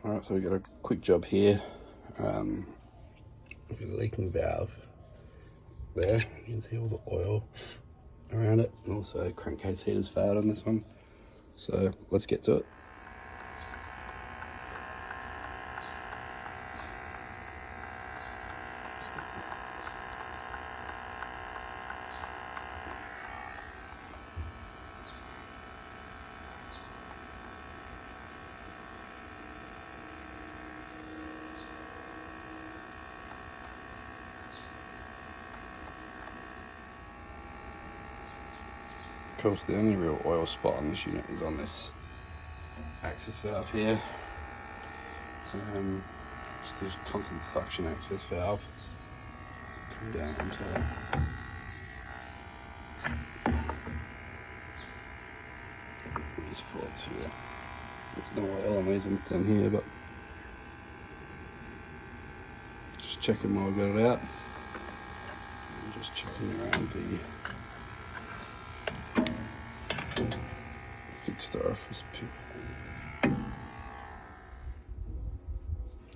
Alright, so we've got a quick job here. We've got a leaking valve there. You can see all the oil around it, and also crankcase heater's failed on this one. So let's get to it. Of course, the only real oil spot on this unit is on this access valve here. Just this constant suction access valve. Come down onto these ports here. There's no oil on these ones down here, but just checking while we got it out. And just checking around the fixed orifice pit.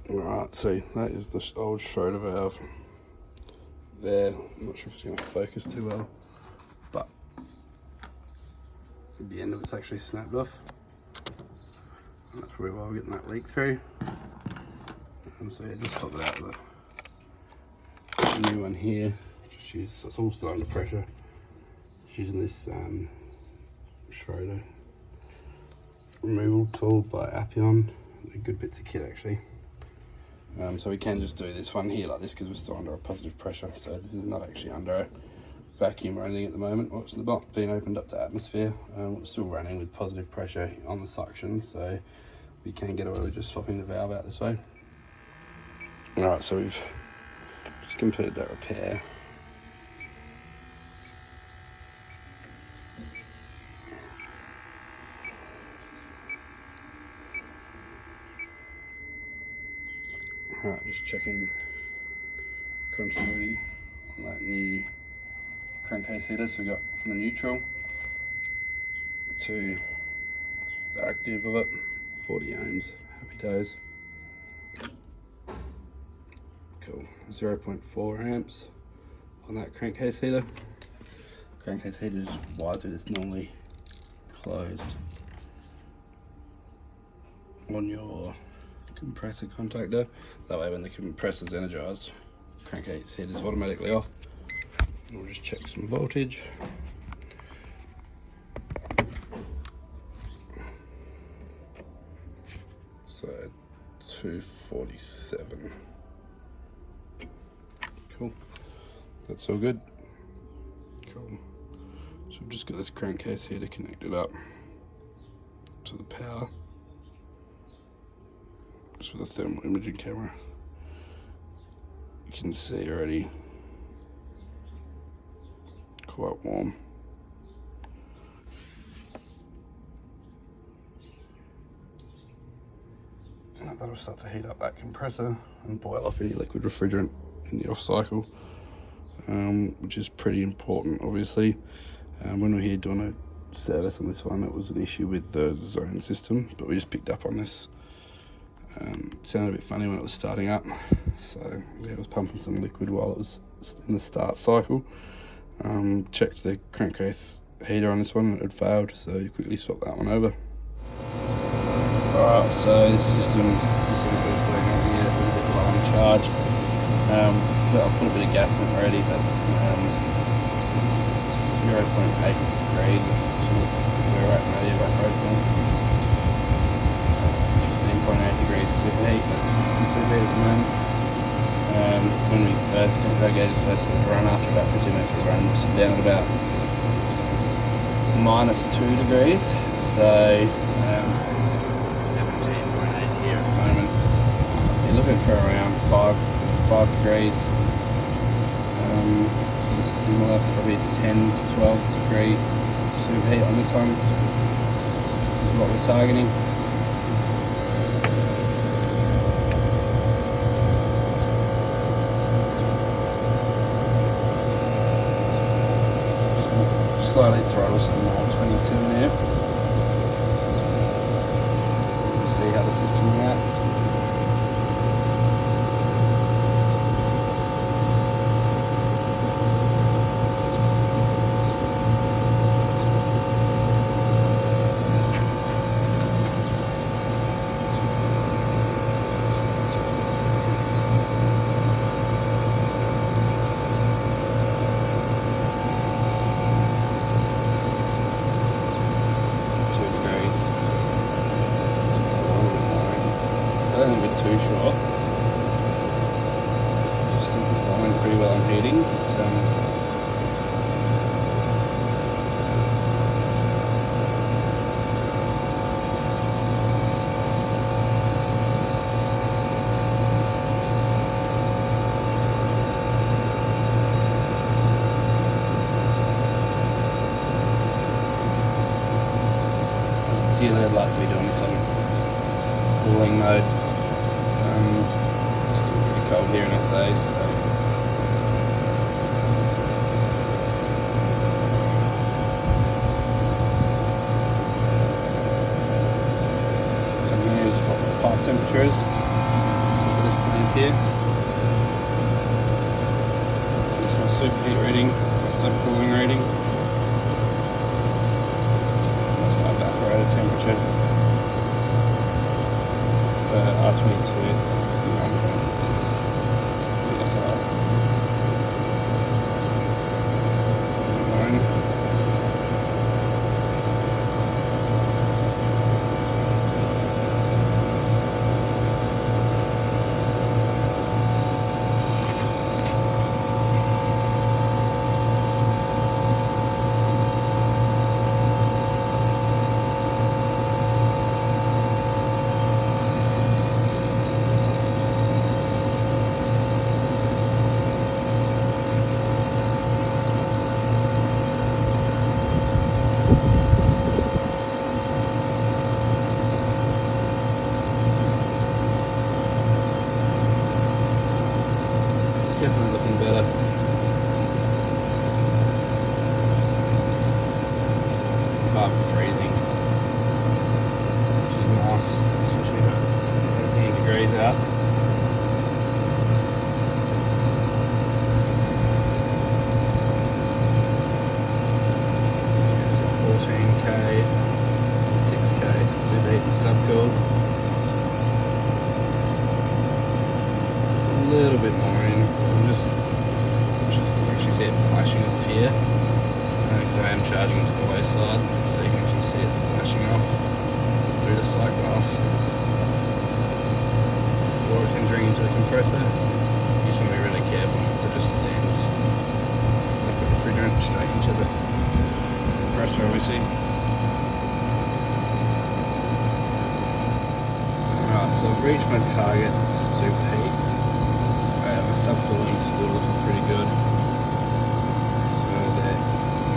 Alright, see, that is the old Schroeder valve there. I'm not sure if it's going to focus too well, but the end of it's actually snapped off. And that's probably why we're getting that leak through. So yeah, just swap it out with a new one here. Just use, so it's all still under pressure. Just using this Schroeder removal tool by Appion. They're good bits of kit actually. So we can just do this one here like this because we're still under a positive pressure. So this is not actually under a vacuum or anything at the moment. Well, it's not being opened up to atmosphere. We're still running with positive pressure on the suction, so we can get away with just swapping the valve out this way. Alright, so we've just completed that repair. Alright, just checking continuity on that new crankcase heater. So we got from the neutral to the active of it, 40 ohms, happy days. Cool, 0.4 amps on that crankcase heater. Crankcase heater is wired through, it's normally closed on your compressor contactor. That way when the compressor's energized, crankcase heater's automatically off. And we'll just check some voltage. So 247. Cool. That's all good. Cool. So we've just got this crankcase heater connected up to the power. Just with a thermal imaging camera. You can see already quite warm. And that'll start to heat up that compressor and boil off any liquid refrigerant in the off cycle, which is pretty important obviously. When we're here doing a service on this one, it was an issue with the zone system, but we just picked up on this. It sounded a bit funny when it was starting up, so yeah, it was pumping some liquid while it was in the start cycle. Checked the crankcase heater on this one and it had failed, so you quickly swap that one over. Alright, so this system is working on here, it's a bit low on charge. I'll put a bit of gas in it already, but 0.8 degrees is sort of where we're at now, the evaporation. 15.8 degrees superheat, that's superheat at the moment. When we first run, after about 15 minutes we run down at about -2 degrees, so it's 17.8 here at the moment. You're looking for around 5 degrees, similar, probably 10 to 12 degree superheat on this one is what we're targeting. Slightly throttle some more 22 there. See how the system reacts. going a bit too short. Just think it's going pretty well on heating. Ideally, I'd like to be doing some cooling mode. It's still pretty cold here in SA, so I'm going to use what the pipe temperature is for this plant here. Here's my superheat reading, my subcooling reading. Temperature R22 definitely looking better. Apart from freezing, which is nice, especially when it's 18 degrees out. It's got 14K, 6K, superheat and subcooled. A little bit more in. Actually see it flashing off here. I am charging to the low side, so you can actually see it flashing off through the sight glass. Before it's entering into the compressor, you just want to be really careful not to just send liquid refrigerant straight into the compressor, obviously. Alright, so I've reached my target superheat. My subcooling still looking pretty good.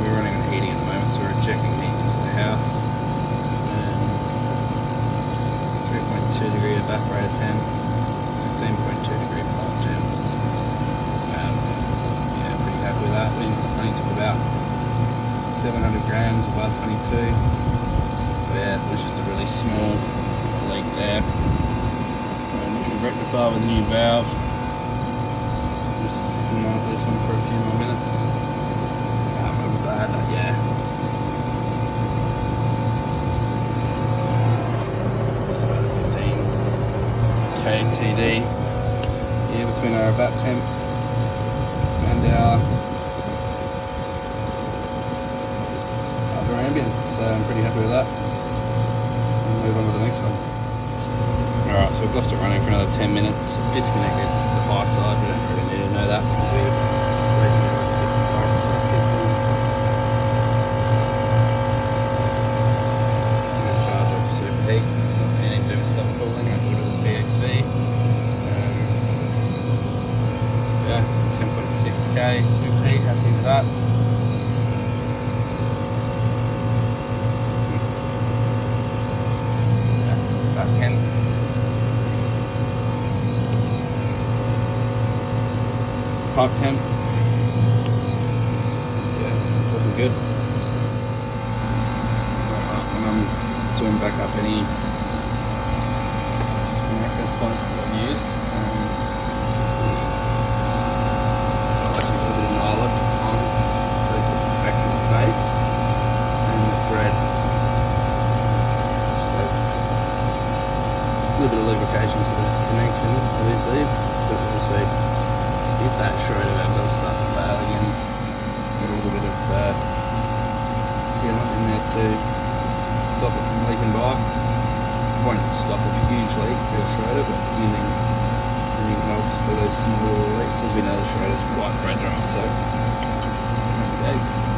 We're running on heating at the moment, so we're injecting heat into the house. 3.2 degree evaporator temp, 15.2 degree pipe temp. Yeah, pretty happy with that. We only took about 700 grams above 22. So yeah, it was just a really small leak there. And we can rectify with a new valve. Just monitor this one for a few more minutes. Yeah. It's about 15 KTD here between our evap temp and our other ambient, so I'm pretty happy with that. We'll move on to the next one. Alright, so we've left it running for another 10 minutes. Disconnected the high side, we don't really need to know that because we're waiting now to get the started for our piston. Yeah, 10.6K superheat, happy with that. Yeah, about 10. Pipe temp. Yeah, looking good. When I'm doing back up any access points that I've used, a little bit of lubrication to the connections, obviously, but also if that Schroeder valve does start to fail again, get a little bit of sealant in there to stop it from leaking by. It won't stop like a huge leak for a shredder, but anything helps for those small little leaks. As we know, the shredder's quite fragile, so happy days.